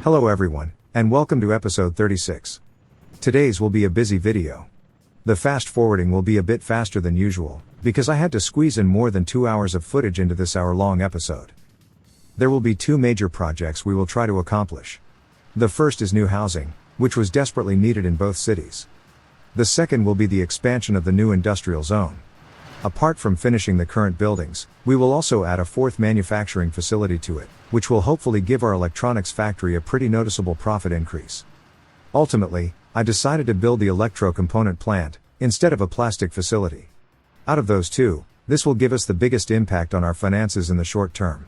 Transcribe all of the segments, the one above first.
Hello everyone, and welcome to episode 36. Today's will be a busy video. The fast forwarding will be a bit faster than usual, because I had to squeeze in more than 2 hours of footage into this hour-long episode. There will be two major projects we will try to accomplish. The first is new housing, which was desperately needed in both cities. The second will be the expansion of the new industrial zone. Apart from finishing the current buildings, we will also add a fourth manufacturing facility to it, which will hopefully give our electronics factory a pretty noticeable profit increase. Ultimately, I decided to build the electro-component plant, instead of a plastic facility. Out of those two, this will give us the biggest impact on our finances in the short term.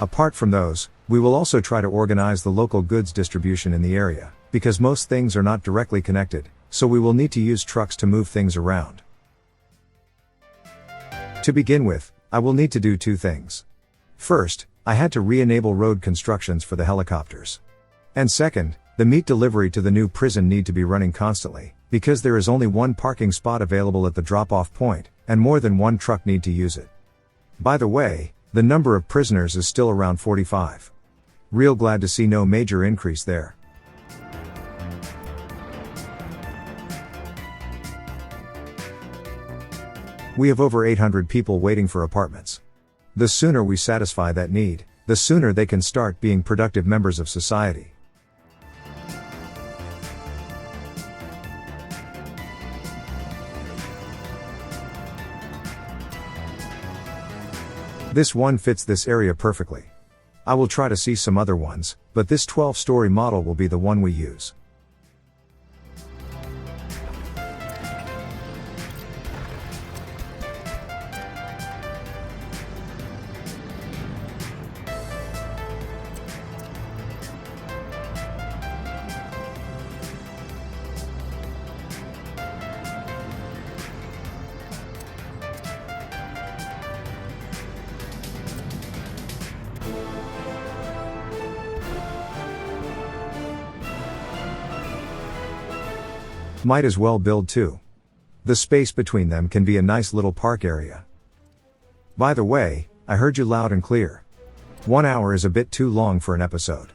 Apart from those, we will also try to organize the local goods distribution in the area, because most things are not directly connected, so we will need to use trucks to move things around. To begin with, I will need to do two things. First, I had to re-enable road constructions for the helicopters. And second, the meat delivery to the new prison need to be running constantly, because there is only one parking spot available at the drop-off point, and more than one truck need to use it. By the way, the number of prisoners is still around 45. Real glad to see no major increase there. We have over 800 people waiting for apartments. The sooner we satisfy that need, the sooner they can start being productive members of society. This one fits this area perfectly. I will try to see some other ones, but this 12-story model will be the one we use. Might as well build two. The space between them can be a nice little park area. By the way, I heard you loud and clear. 1 hour is a bit too long for an episode.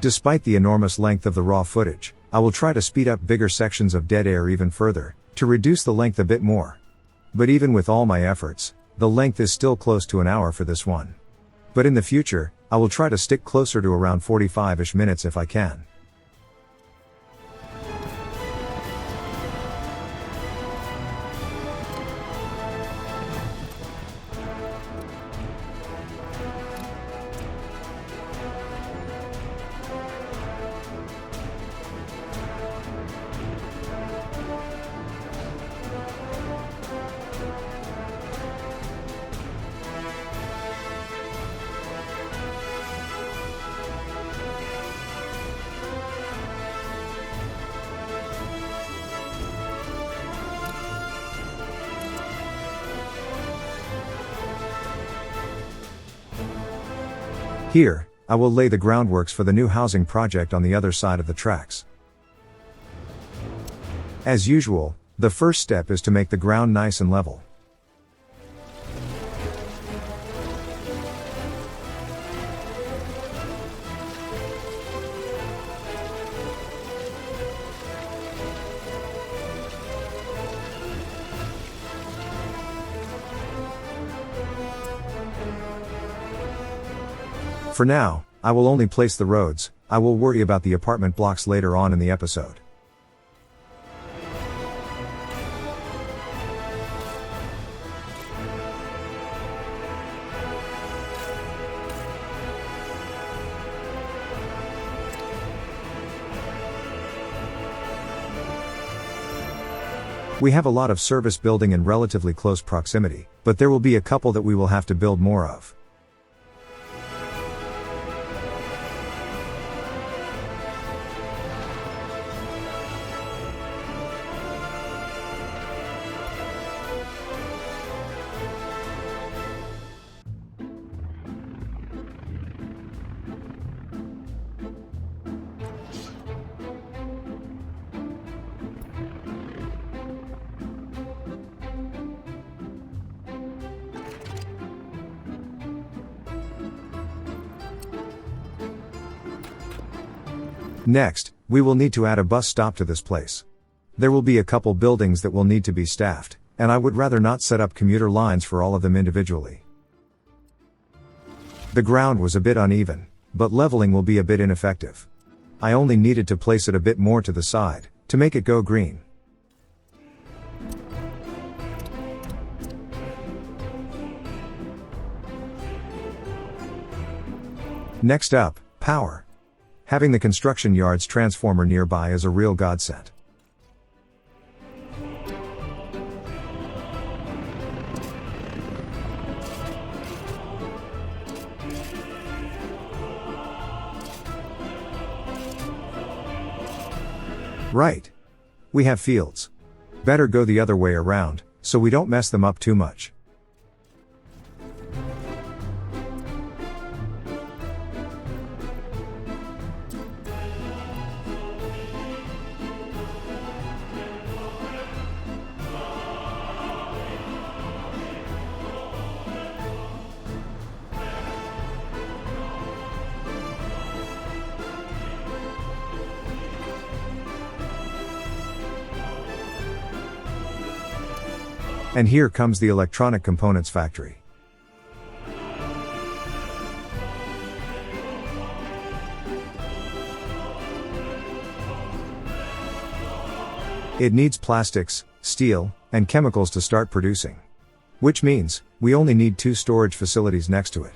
Despite the enormous length of the raw footage, I will try to speed up bigger sections of dead air even further, to reduce the length a bit more. But even with all my efforts, the length is still close to an hour for this one. But in the future, I will try to stick closer to around 45-ish minutes if I can. Here, I will lay the groundworks for the new housing project on the other side of the tracks. As usual, the first step is to make the ground nice and level. For now, I will only place the roads. I will worry about the apartment blocks later on in the episode. We have a lot of service building in relatively close proximity, but there will be a couple that we will have to build more of. Next, we will need to add a bus stop to this place. There will be a couple buildings that will need to be staffed, and I would rather not set up commuter lines for all of them individually. The ground was a bit uneven, but leveling will be a bit ineffective. I only needed to place it a bit more to the side, to make it go green. Next up, power. Having the construction yard's transformer nearby is a real godsend. Right. We have fields. Better go the other way around, so we don't mess them up too much. And here comes the electronic components factory. It needs plastics, steel, and chemicals to start producing. Which means, we only need 2 storage facilities next to it.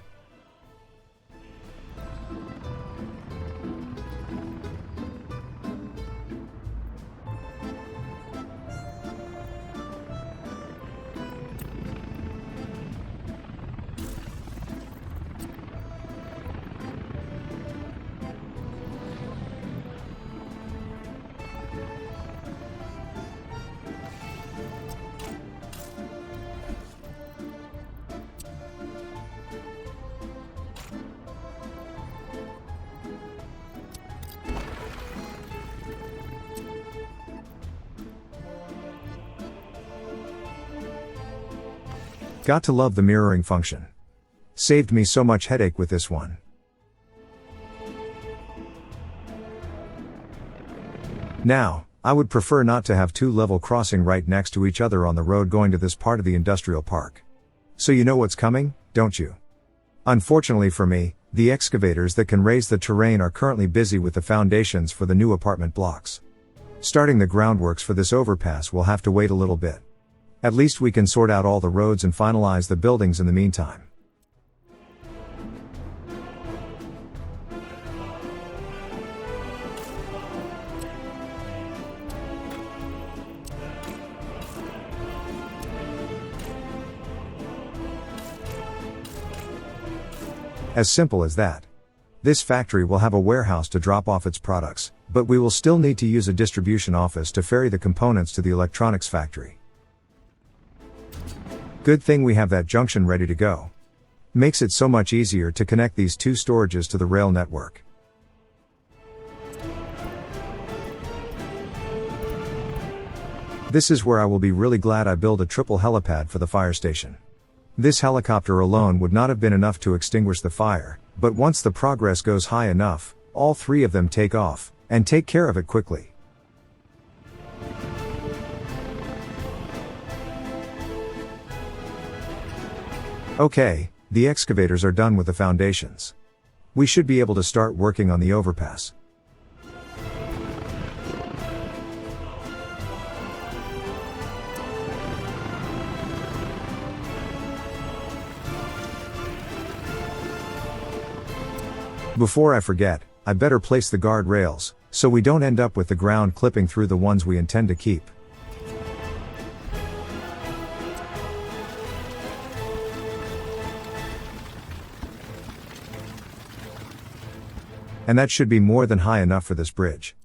Got to love the mirroring function. Saved me so much headache with this one. Now, I would prefer not to have 2 level crossing right next to each other on the road going to this part of the industrial park. So you know what's coming, don't you? Unfortunately for me, the excavators that can raise the terrain are currently busy with the foundations for the new apartment blocks. Starting the groundworks for this overpass will have to wait a little bit. At least we can sort out all the roads and finalize the buildings in the meantime. As simple as that. This factory will have a warehouse to drop off its products, but we will still need to use a distribution office to ferry the components to the electronics factory. Good thing we have that junction ready to go. Makes it so much easier to connect these 2 storages to the rail network. This is where I will be really glad I built a triple helipad for the fire station. This helicopter alone would not have been enough to extinguish the fire, but once the progress goes high enough, all 3 of them take off, and take care of it quickly. Okay, the excavators are done with the foundations. We should be able to start working on the overpass. Before I forget, I better place the guardrails, so we don't end up with the ground clipping through the ones we intend to keep. And that should be more than high enough for this bridge.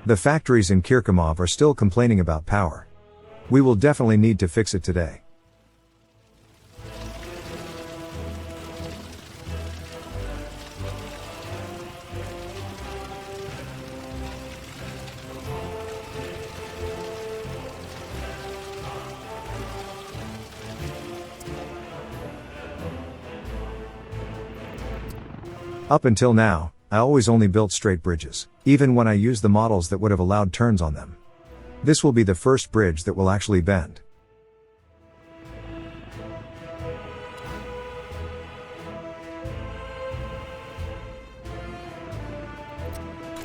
The factories in Kirkimov are still complaining about power. We will definitely need to fix it today. Up until now, I always only built straight bridges, even when I used the models that would have allowed turns on them. This will be the first bridge that will actually bend.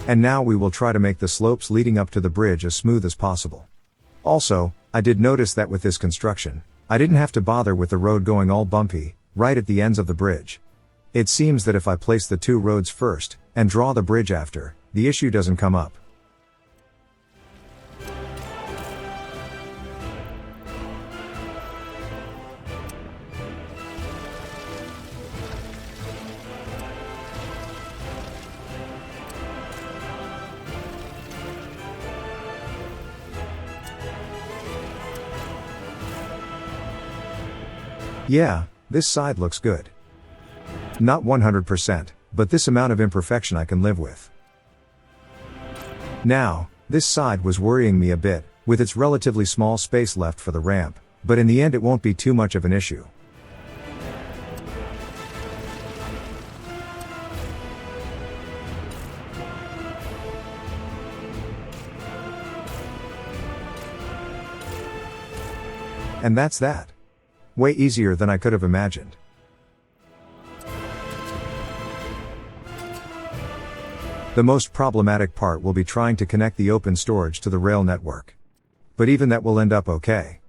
And now we will try to make the slopes leading up to the bridge as smooth as possible. Also, I did notice that with this construction, I didn't have to bother with the road going all bumpy, right at the ends of the bridge. It seems that if I place the two roads first, and draw the bridge after, the issue doesn't come up. Yeah, this side looks good. Not 100%, but this amount of imperfection I can live with. Now, this side was worrying me a bit, with its relatively small space left for the ramp, but in the end it won't be too much of an issue. And that's that. Way easier than I could have imagined. The most problematic part will be trying to connect the open storage to the rail network. But even that will end up okay.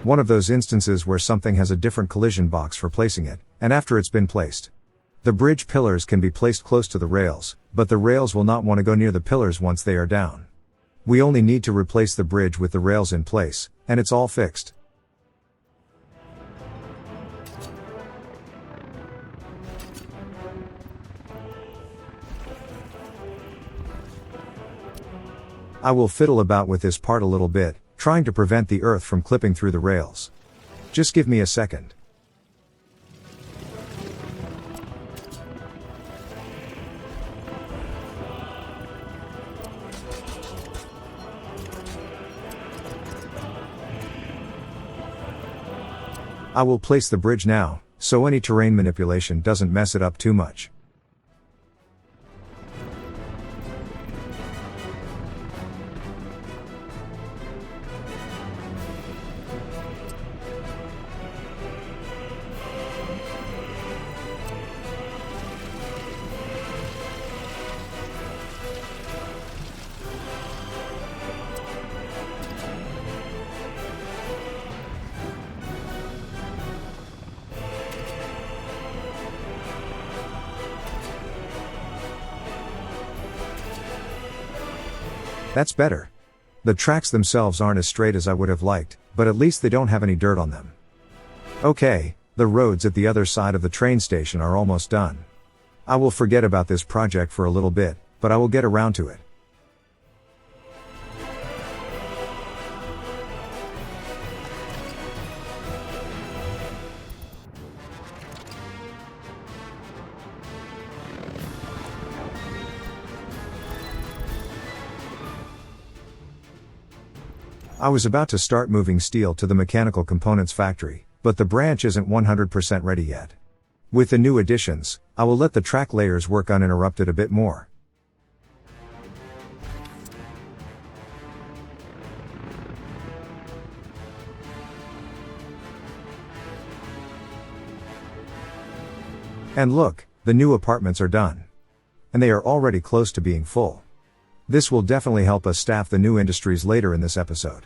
One of those instances where something has a different collision box for placing it, and after it's been placed. The bridge pillars can be placed close to the rails, but the rails will not want to go near the pillars once they are down. We only need to replace the bridge with the rails in place, and it's all fixed. I will fiddle about with this part a little bit, trying to prevent the earth from clipping through the rails. Just give me a second. I will place the bridge now, so any terrain manipulation doesn't mess it up too much. That's better. The tracks themselves aren't as straight as I would have liked, but at least they don't have any dirt on them. Okay, the roads at the other side of the train station are almost done. I will forget about this project for a little bit, but I will get around to it. I was about to start moving steel to the mechanical components factory, but the branch isn't 100% ready yet. With the new additions, I will let the track layers work uninterrupted a bit more. And look, the new apartments are done. And they are already close to being full. This will definitely help us staff the new industries later in this episode.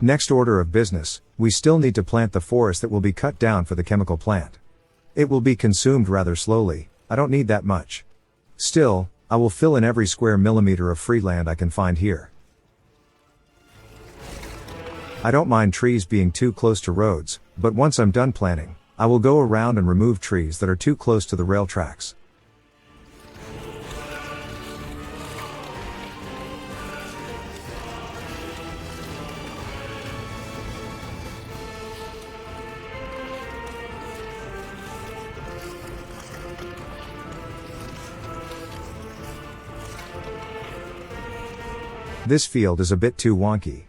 Next order of business, we still need to plant the forest that will be cut down for the chemical plant. It will be consumed rather slowly, I don't need that much. Still, I will fill in every square millimeter of free land I can find here. I don't mind trees being too close to roads, but once I'm done planting, I will go around and remove trees that are too close to the rail tracks. This field is a bit too wonky.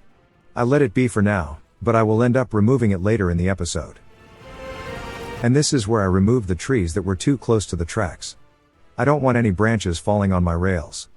I let it be for now, but I will end up removing it later in the episode. And this is where I removed the trees that were too close to the tracks. I don't want any branches falling on my rails.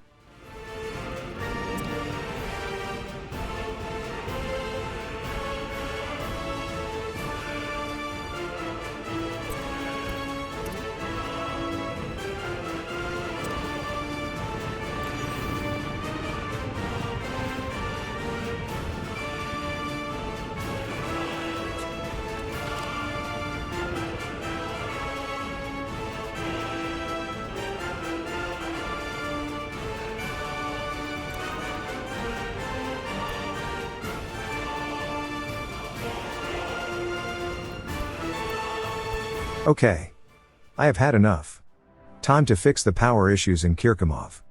Okay. I have had enough. Time to fix the power issues in Kirkimov.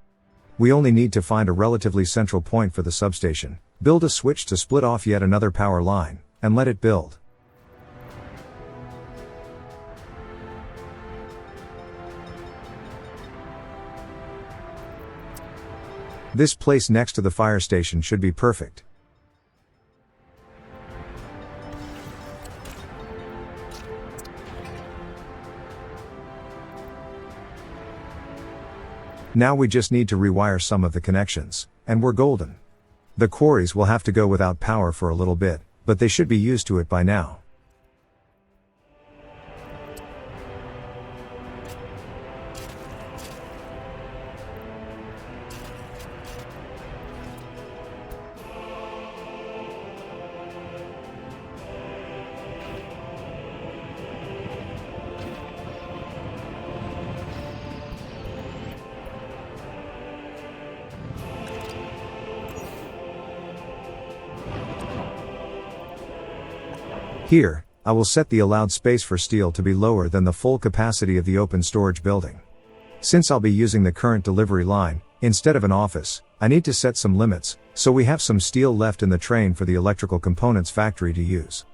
We only need to find a relatively central point for the substation, build a switch to split off yet another power line, and let it build. This place next to the fire station should be perfect. Now we just need to rewire some of the connections, and we're golden. The quarries will have to go without power for a little bit, but they should be used to it by now. Here, I will set the allowed space for steel to be lower than the full capacity of the open storage building. Since I'll be using the current delivery line, instead of an office, I need to set some limits, so we have some steel left in the train for the electrical components factory to use.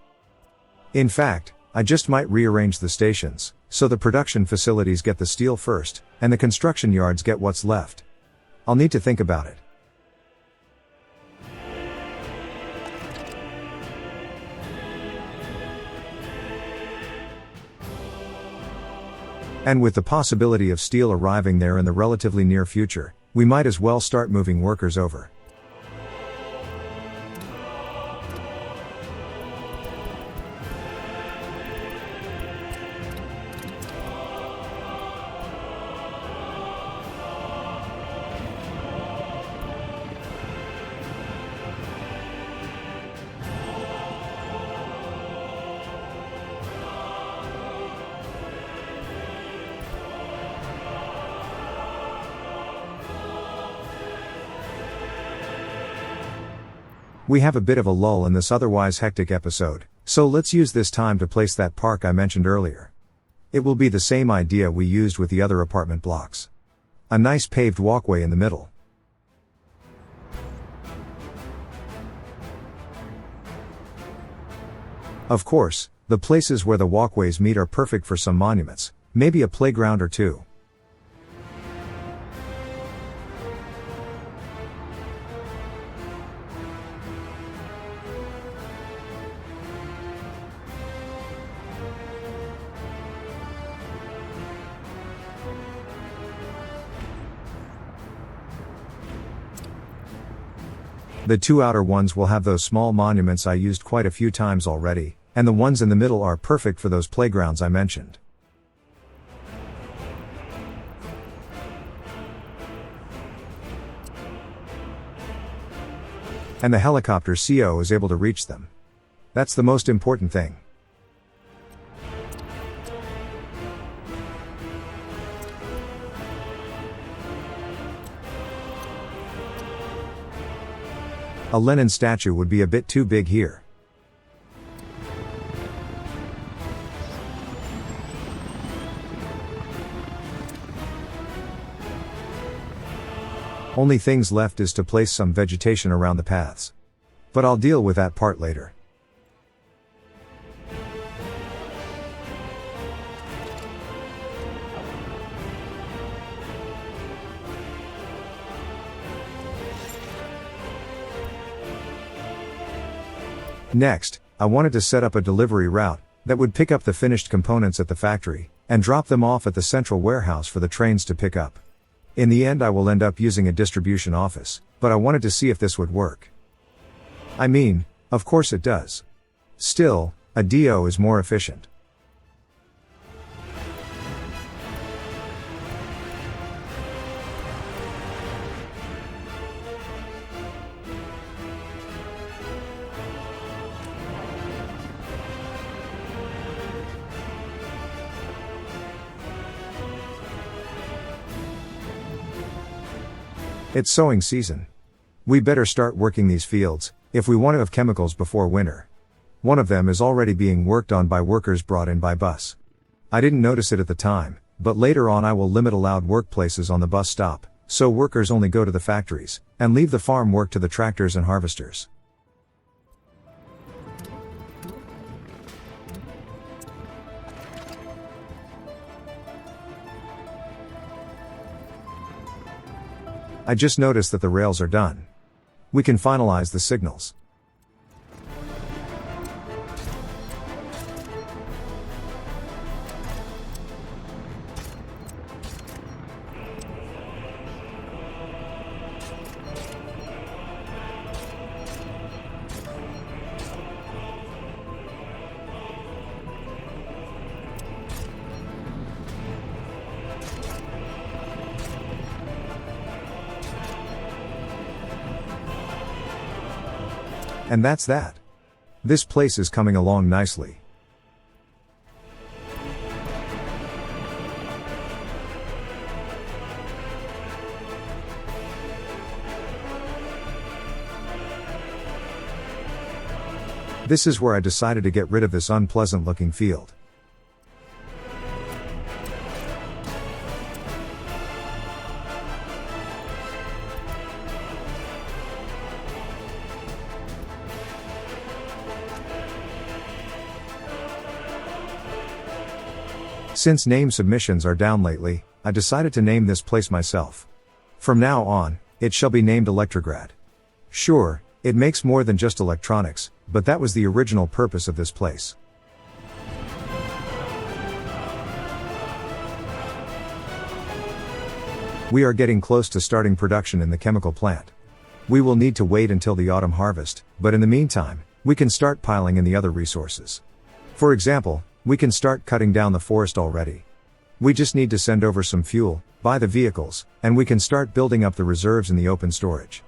In fact, I just might rearrange the stations, so the production facilities get the steel first, and the construction yards get what's left. I'll need to think about it. And with the possibility of steel arriving there in the relatively near future, we might as well start moving workers over. We have a bit of a lull in this otherwise hectic episode, so let's use this time to place that park I mentioned earlier. It will be the same idea we used with the other apartment blocks. A nice paved walkway in the middle. Of course, the places where the walkways meet are perfect for some monuments, maybe a playground or two. The two outer ones will have those small monuments I used quite a few times already, and the ones in the middle are perfect for those playgrounds I mentioned. And the helicopter CO is able to reach them. That's the most important thing. A Lenin statue would be a bit too big here. Only things left is to place some vegetation around the paths. But I'll deal with that part later. Next, I wanted to set up a delivery route that would pick up the finished components at the factory and drop them off at the central warehouse for the trains to pick up. In the end I will end up using a distribution office, but I wanted to see if this would work. I mean, of course it does. Still, a DO is more efficient. It's sowing season. We better start working these fields, if we want to have chemicals before winter. One of them is already being worked on by workers brought in by bus. I didn't notice it at the time, but later on I will limit allowed workplaces on the bus stop, so workers only go to the factories, and leave the farm work to the tractors and harvesters. I just noticed that the rails are done. We can finalize the signals. And that's that. This place is coming along nicely. This is where I decided to get rid of this unpleasant looking field. Since name submissions are down lately, I decided to name this place myself. From now on, it shall be named Electrograd. Sure, it makes more than just electronics, but that was the original purpose of this place. We are getting close to starting production in the chemical plant. We will need to wait until the autumn harvest, but in the meantime, we can start piling in the other resources. For example, we can start cutting down the forest already. We just need to send over some fuel, buy the vehicles, and we can start building up the reserves in the open storage.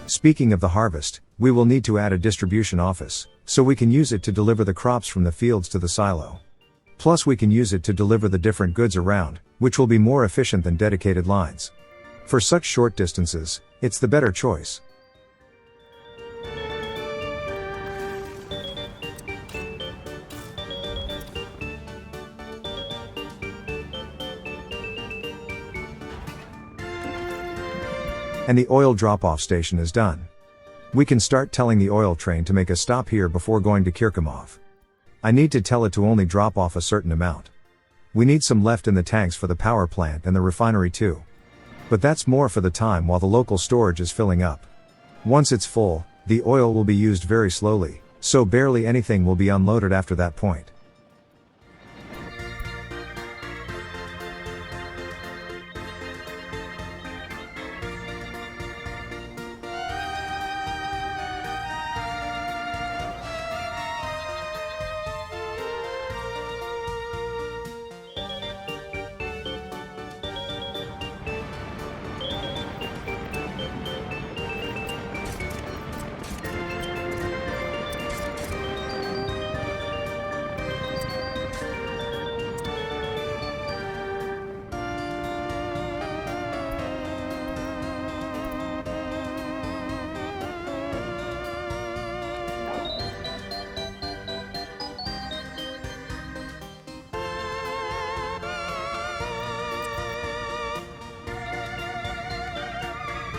Speaking of the harvest, we will need to add a distribution office, so we can use it to deliver the crops from the fields to the silo. Plus we can use it to deliver the different goods around, which will be more efficient than dedicated lines. For such short distances, it's the better choice. And the oil drop-off station is done. We can start telling the oil train to make a stop here before going to Kirkomov. I need to tell it to only drop off a certain amount. We need some left in the tanks for the power plant and the refinery too. But that's more for the time while the local storage is filling up. Once it's full, the oil will be used very slowly, so barely anything will be unloaded after that point.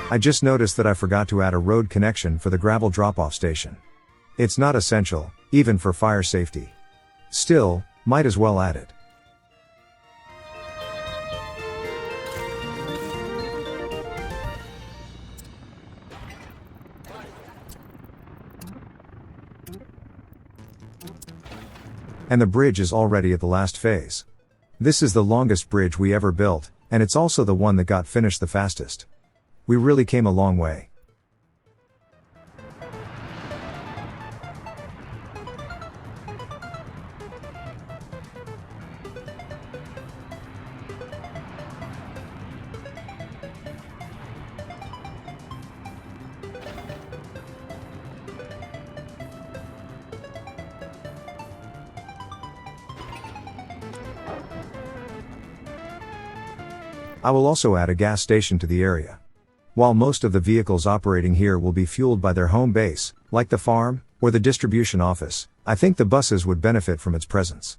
I just noticed that I forgot to add a road connection for the gravel drop-off station. It's not essential, even for fire safety. Still, might as well add it. And the bridge is already at the last phase. This is the longest bridge we ever built, and it's also the one that got finished the fastest. We really came a long way. I will also add a gas station to the area. While most of the vehicles operating here will be fueled by their home base, like the farm, or the distribution office, I think the buses would benefit from its presence.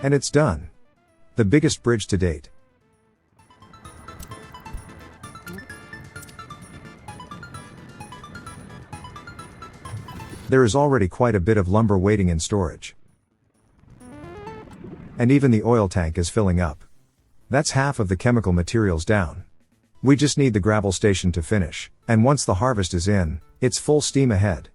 And it's done. The biggest bridge to date. There is already quite a bit of lumber waiting in storage. And even the oil tank is filling up. That's half of the chemical materials down. We just need the gravel station to finish, and once the harvest is in, it's full steam ahead.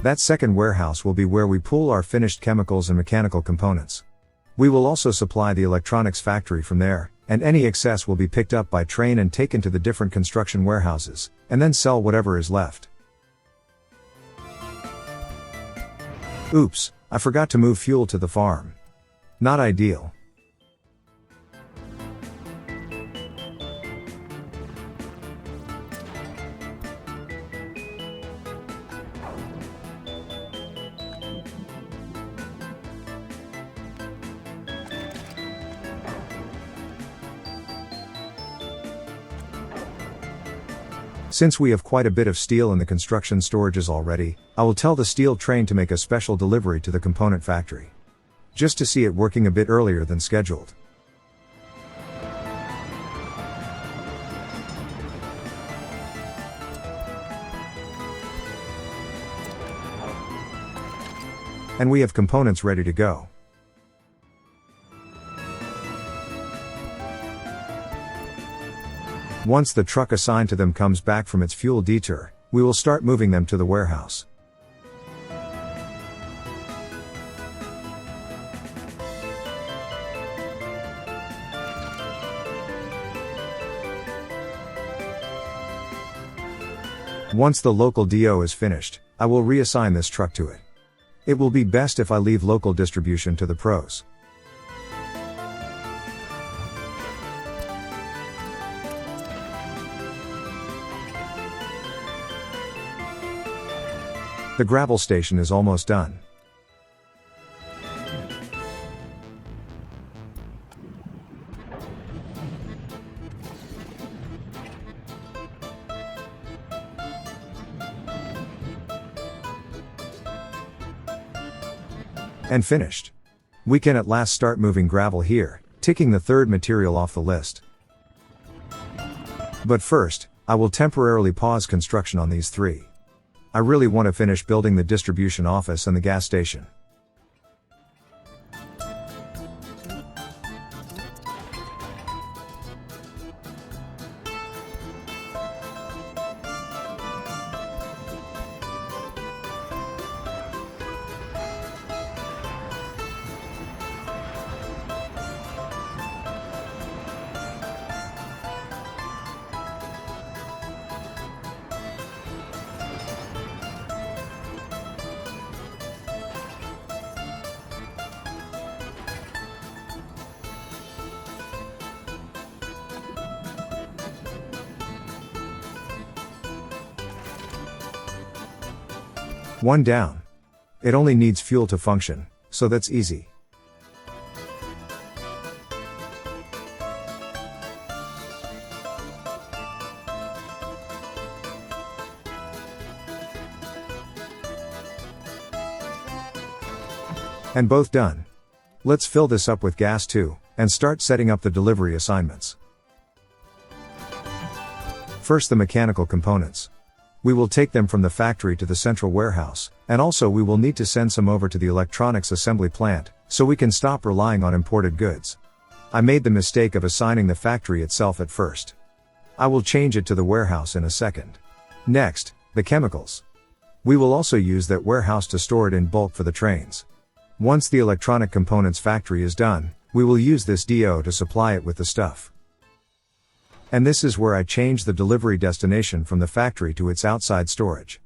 That second warehouse will be where we pool our finished chemicals and mechanical components. We will also supply the electronics factory from there, and any excess will be picked up by train and taken to the different construction warehouses, and then sell whatever is left. Oops, I forgot to move fuel to the farm. Not ideal. Since we have quite a bit of steel in the construction storages already, I will tell the steel train to make a special delivery to the component factory. Just to see it working a bit earlier than scheduled. And we have components ready to go. Once the truck assigned to them comes back from its fuel detour, we will start moving them to the warehouse. Once the local DO is finished, I will reassign this truck to it. It will be best if I leave local distribution to the pros. The gravel station is almost done. And finished. We can at last start moving gravel here, ticking the third material off the list. But first, I will temporarily pause construction on these three. I really want to finish building the distribution office and the gas station. One down. It only needs fuel to function, so that's easy. And both done. Let's fill this up with gas too, and start setting up the delivery assignments. First, the mechanical components. We will take them from the factory to the central warehouse, and also we will need to send some over to the electronics assembly plant, so we can stop relying on imported goods. I made the mistake of assigning the factory itself at first. I will change it to the warehouse in a second. Next, the chemicals. We will also use that warehouse to store it in bulk for the trains. Once the electronic components factory is done, we will use this DO to supply it with the stuff. And this is where I change the delivery destination from the factory to its outside storage.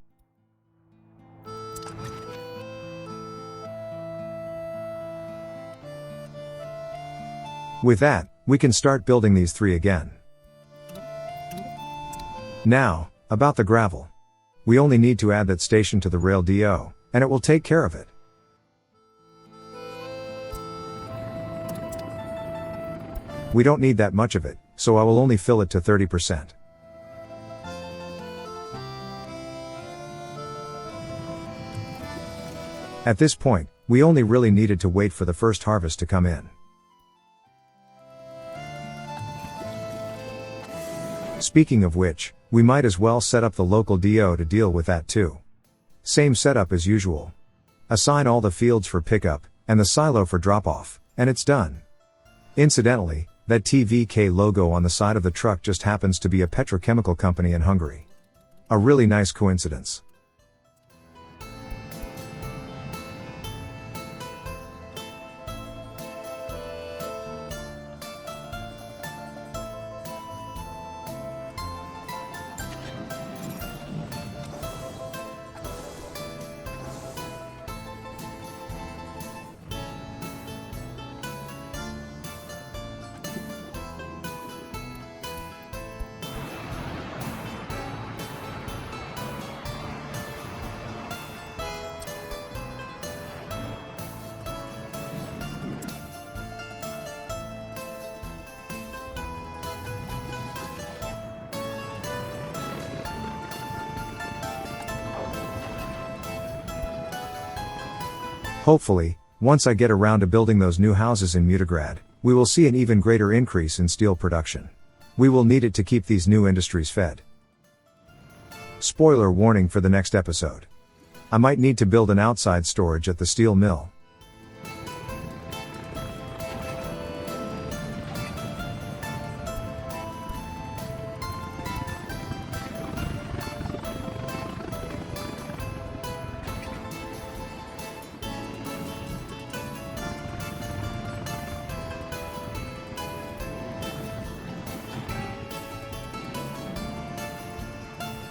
With that, we can start building these three again. Now, about the gravel. We only need to add that station to the rail DO, and it will take care of it. We don't need that much of it, so I will only fill it to 30%. At this point, we only really needed to wait for the first harvest to come in. Speaking of which, we might as well set up the local DO to deal with that too. Same setup as usual. Assign all the fields for pickup, and the silo for drop-off, and it's done. Incidentally, that TVK logo on the side of the truck just happens to be a petrochemical company in Hungary. A really nice coincidence. Hopefully, once I get around to building those new houses in Mutograd, we will see an even greater increase in steel production. We will need it to keep these new industries fed. Spoiler warning for the next episode. I might need to build an outside storage at the steel mill.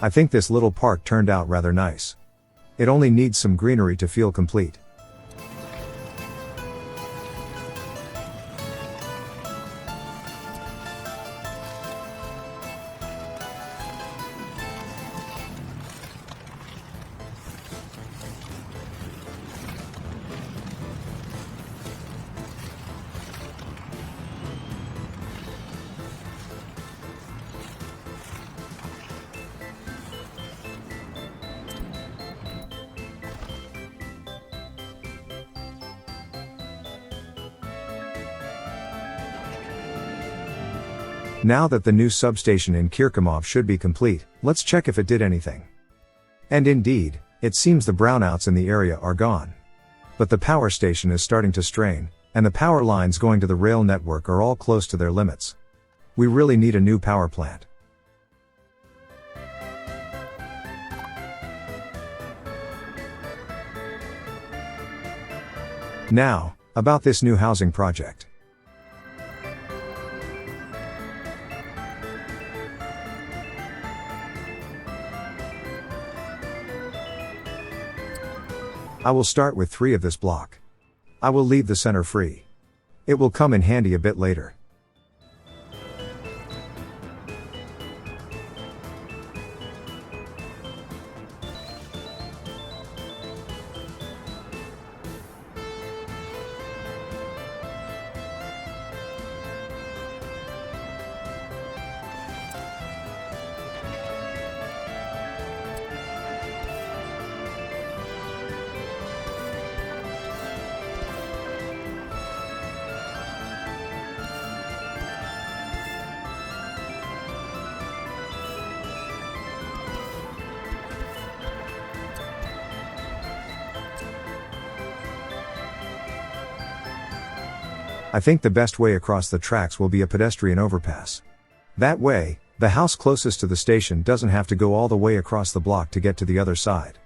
I think this little park turned out rather nice. It only needs some greenery to feel complete. Now that the new substation in Kirkomov should be complete, let's check if it did anything. And indeed, it seems the brownouts in the area are gone. But the power station is starting to strain, and the power lines going to the rail network are all close to their limits. We really need a new power plant. Now, about this new housing project. I will start with 3 of this block. I will leave the center free. It will come in handy a bit later. I think the best way across the tracks will be a pedestrian overpass. That way, the house closest to the station doesn't have to go all the way across the block to get to the other side.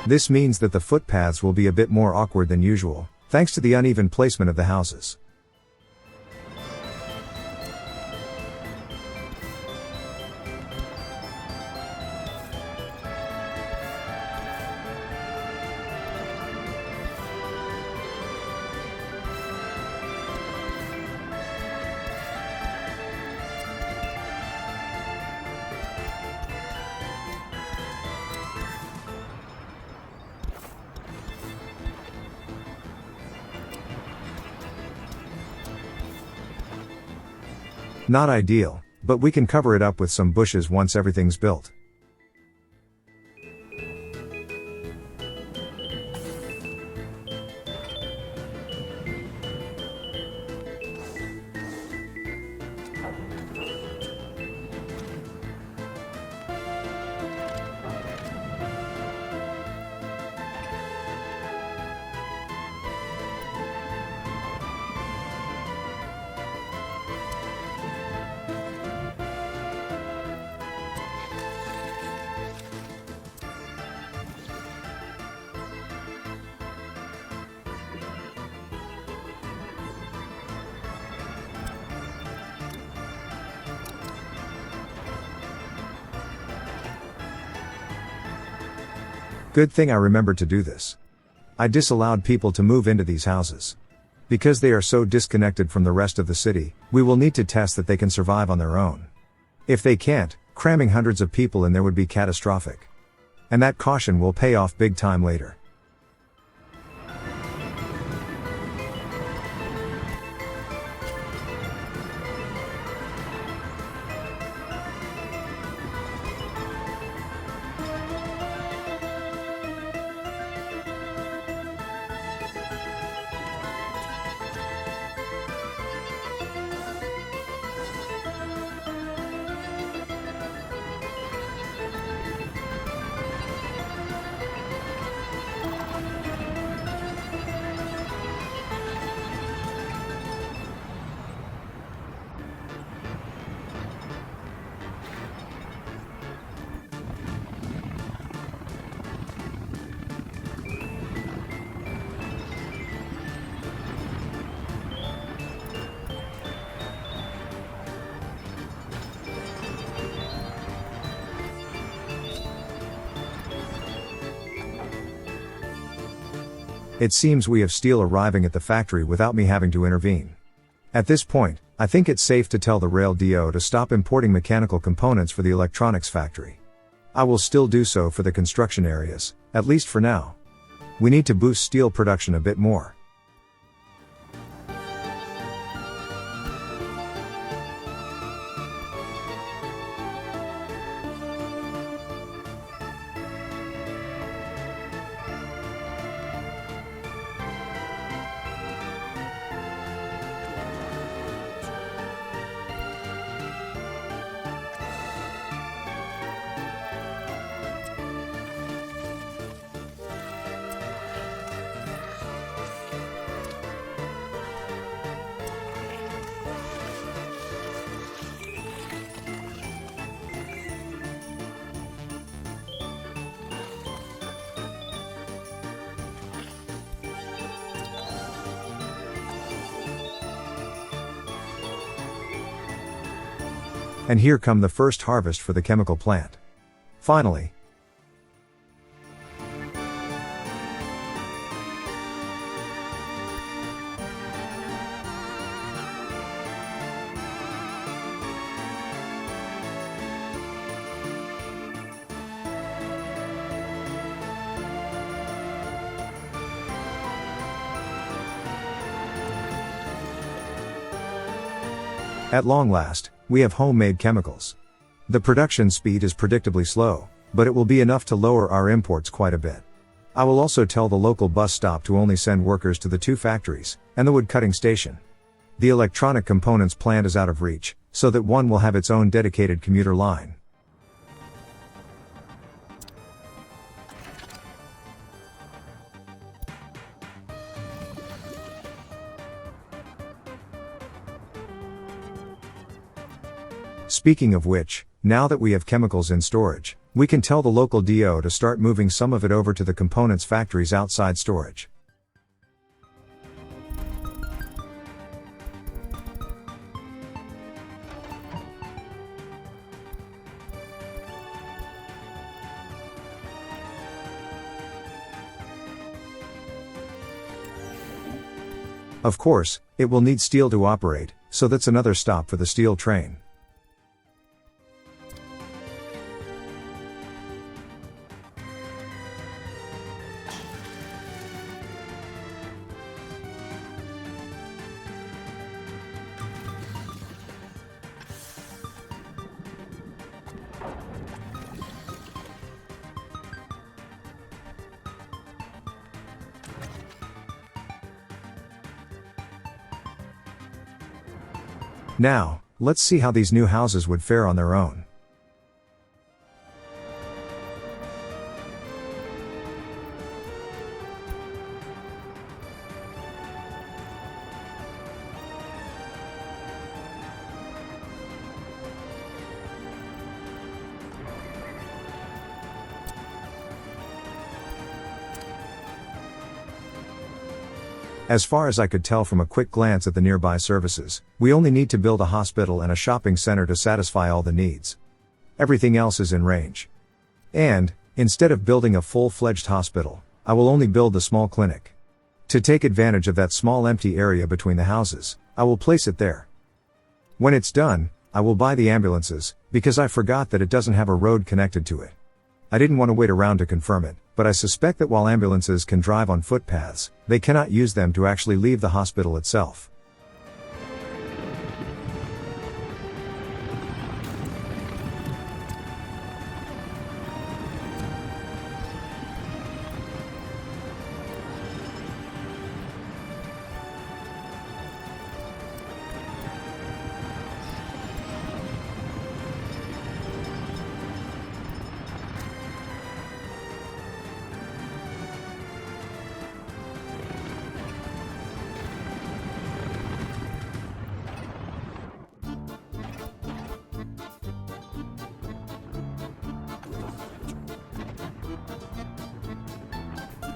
This means that the footpaths will be a bit more awkward than usual, thanks to the uneven placement of the houses. Not ideal, but we can cover it up with some bushes once everything's built. Good thing I remembered to do this. I disallowed people to move into these houses. Because they are so disconnected from the rest of the city, we will need to test that they can survive on their own. If they can't, cramming hundreds of people in there would be catastrophic. And that caution will pay off big time later. It seems we have steel arriving at the factory without me having to intervene. At this point, I think it's safe to tell the Rail DO to stop importing mechanical components for the electronics factory. I will still do so for the construction areas, at least for now. We need to boost steel production a bit more. And here come the first harvest for the chemical plant. Finally. At long last, we have homemade chemicals. The production speed is predictably slow, but it will be enough to lower our imports quite a bit. I will also tell the local bus stop to only send workers to the 2 factories, and the wood cutting station. The electronic components plant is out of reach, so that one will have its own dedicated commuter line. Speaking of which, now that we have chemicals in storage, we can tell the local DO to start moving some of it over to the components factories outside storage. Of course, it will need steel to operate, so that's another stop for the steel train. Now, let's see how these new houses would fare on their own. As far as I could tell from a quick glance at the nearby services, we only need to build a hospital and a shopping center to satisfy all the needs. Everything else is in range. And, instead of building a full-fledged hospital, I will only build the small clinic. To take advantage of that small empty area between the houses, I will place it there. When it's done, I will buy the ambulances, because I forgot that it doesn't have a road connected to it. I didn't want to wait around to confirm it, but I suspect that while ambulances can drive on footpaths, they cannot use them to actually leave the hospital itself.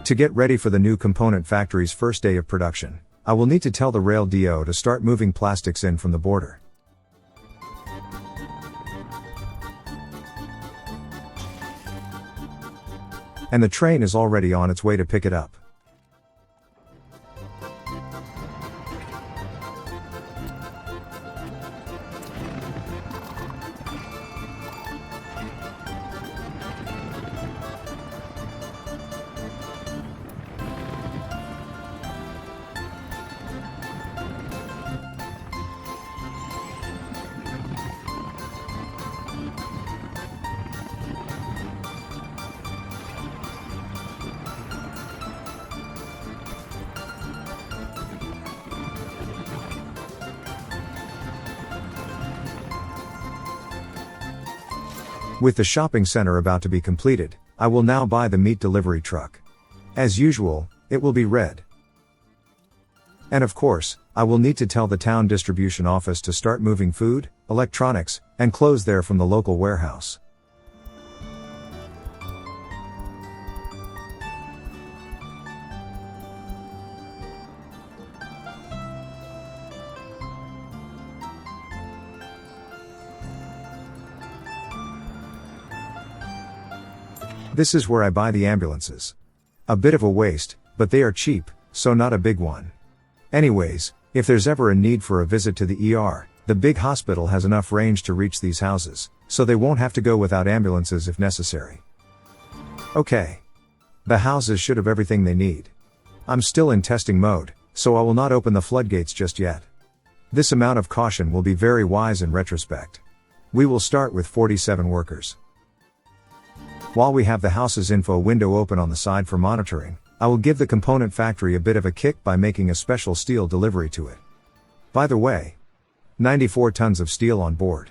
To get ready for the new component factory's first day of production, I will need to tell the rail DO to start moving plastics in from the border. And the train is already on its way to pick it up. With the shopping center about to be completed, I will now buy the meat delivery truck. As usual, it will be red. And of course, I will need to tell the town distribution office to start moving food, electronics, and clothes there from the local warehouse. This is where I buy the ambulances. A bit of a waste, but they are cheap, so not a big one. Anyways, if there's ever a need for a visit to the ER, the big hospital has enough range to reach these houses, so they won't have to go without ambulances if necessary. Okay. The houses should have everything they need. I'm still in testing mode, so I will not open the floodgates just yet. This amount of caution will be very wise in retrospect. We will start with 47 workers. While we have the house's info window open on the side for monitoring, I will give the component factory a bit of a kick by making a special steel delivery to it. By the way, 94 tons of steel on board.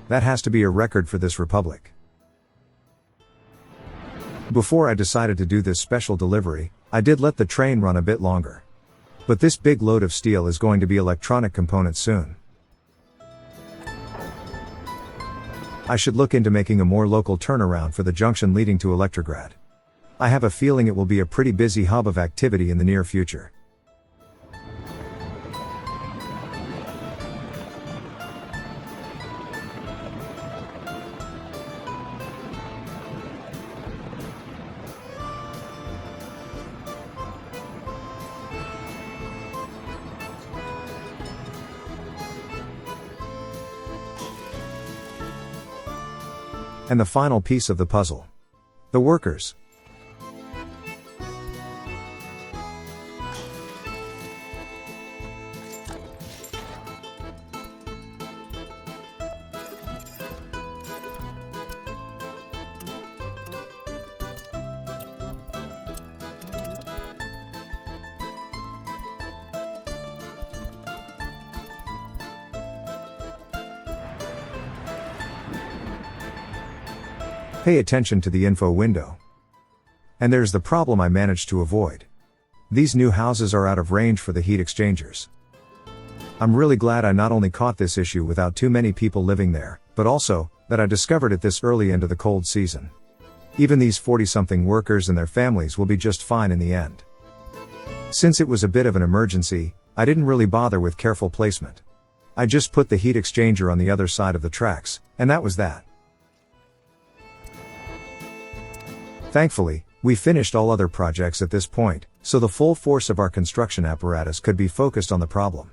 That has to be a record for this republic. Before I decided to do this special delivery, I did let the train run a bit longer. But this big load of steel is going to be electronic components soon. I should look into making a more local turnaround for the junction leading to Electrograd. I have a feeling it will be a pretty busy hub of activity in the near future. And the final piece of the puzzle. The workers. Pay attention to the info window. And there's the problem I managed to avoid. These new houses are out of range for the heat exchangers. I'm really glad I not only caught this issue without too many people living there, but also, that I discovered it this early into the cold season. Even these 40-something workers and their families will be just fine in the end. Since it was a bit of an emergency, I didn't really bother with careful placement. I just put the heat exchanger on the other side of the tracks, and that was that. Thankfully, we finished all other projects at this point, so the full force of our construction apparatus could be focused on the problem.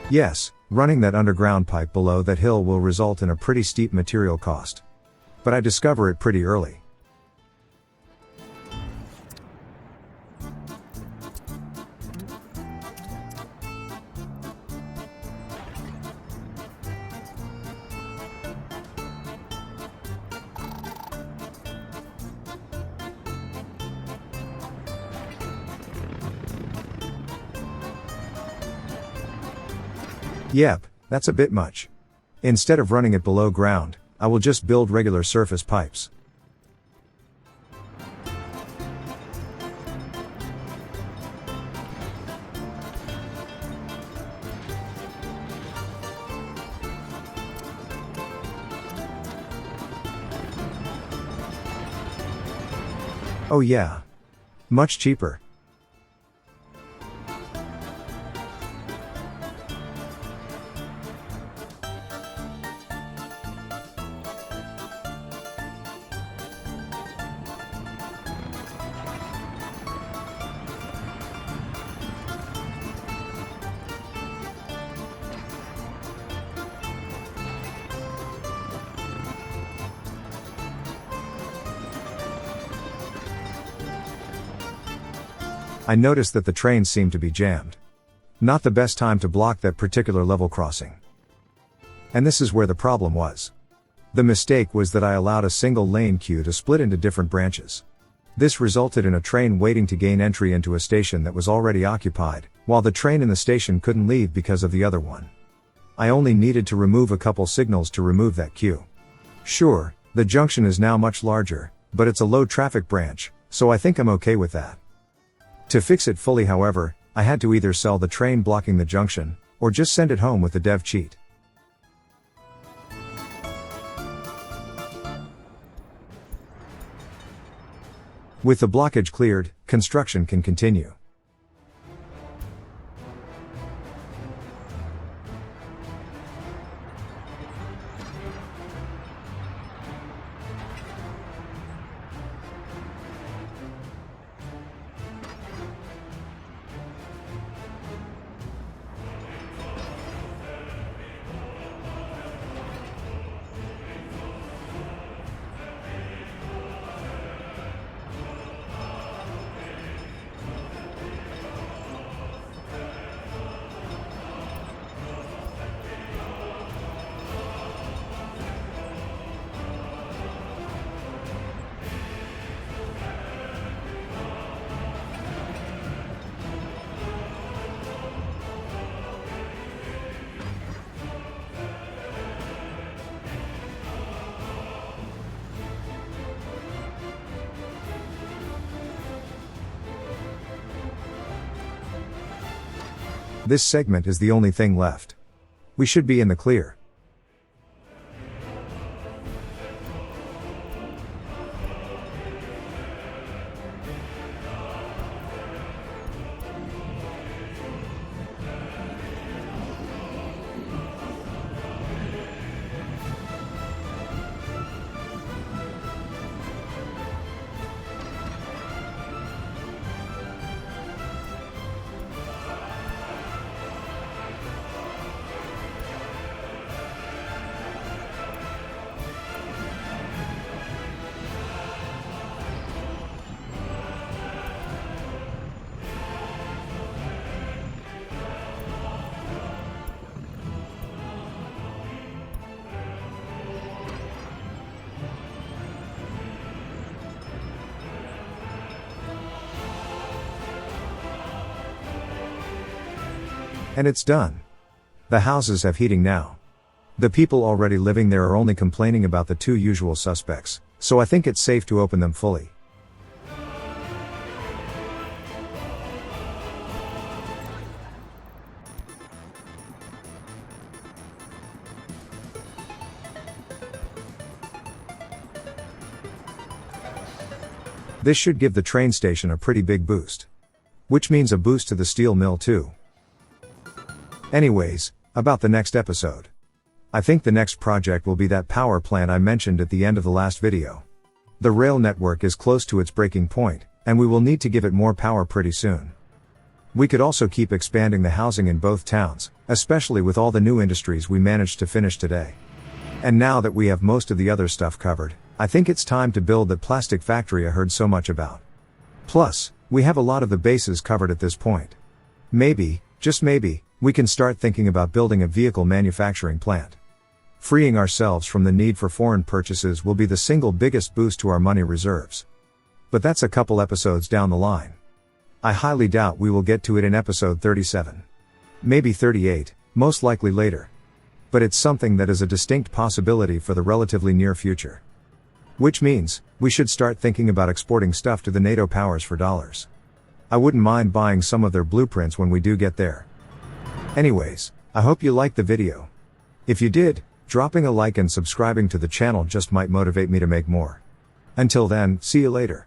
Yes, running that underground pipe below that hill will result in a pretty steep material cost. But I discover it pretty early. Yep, that's a bit much. Instead of running it below ground, I will just build regular surface pipes. Oh yeah. Much cheaper. I noticed that the trains seemed to be jammed. Not the best time to block that particular level crossing. And this is where the problem was. The mistake was that I allowed a single lane queue to split into different branches. This resulted in a train waiting to gain entry into a station that was already occupied, while the train in the station couldn't leave because of the other one. I only needed to remove a couple signals to remove that queue. Sure, the junction is now much larger, but it's a low traffic branch, so I think I'm okay with that. To fix it fully, however, I had to either sell the train blocking the junction, or just send it home with the dev cheat. With the blockage cleared, construction can continue. This segment is the only thing left. We should be in the clear. And it's done. The houses have heating now. The people already living there are only complaining about the two usual suspects, so I think it's safe to open them fully. This should give the train station a pretty big boost. Which means a boost to the steel mill too. Anyways, about the next episode. I think the next project will be that power plant I mentioned at the end of the last video. The rail network is close to its breaking point, and we will need to give it more power pretty soon. We could also keep expanding the housing in both towns, especially with all the new industries we managed to finish today. And now that we have most of the other stuff covered, I think it's time to build that plastic factory I heard so much about. Plus, we have a lot of the bases covered at this point. Maybe, just maybe, we can start thinking about building a vehicle manufacturing plant. Freeing ourselves from the need for foreign purchases will be the single biggest boost to our money reserves. But that's a couple episodes down the line. I highly doubt we will get to it in episode 37. Maybe 38, most likely later. But it's something that is a distinct possibility for the relatively near future. Which means, we should start thinking about exporting stuff to the NATO powers for dollars. I wouldn't mind buying some of their blueprints when we do get there. Anyways, I hope you liked the video. If you did, dropping a like and subscribing to the channel just might motivate me to make more. Until then, see you later.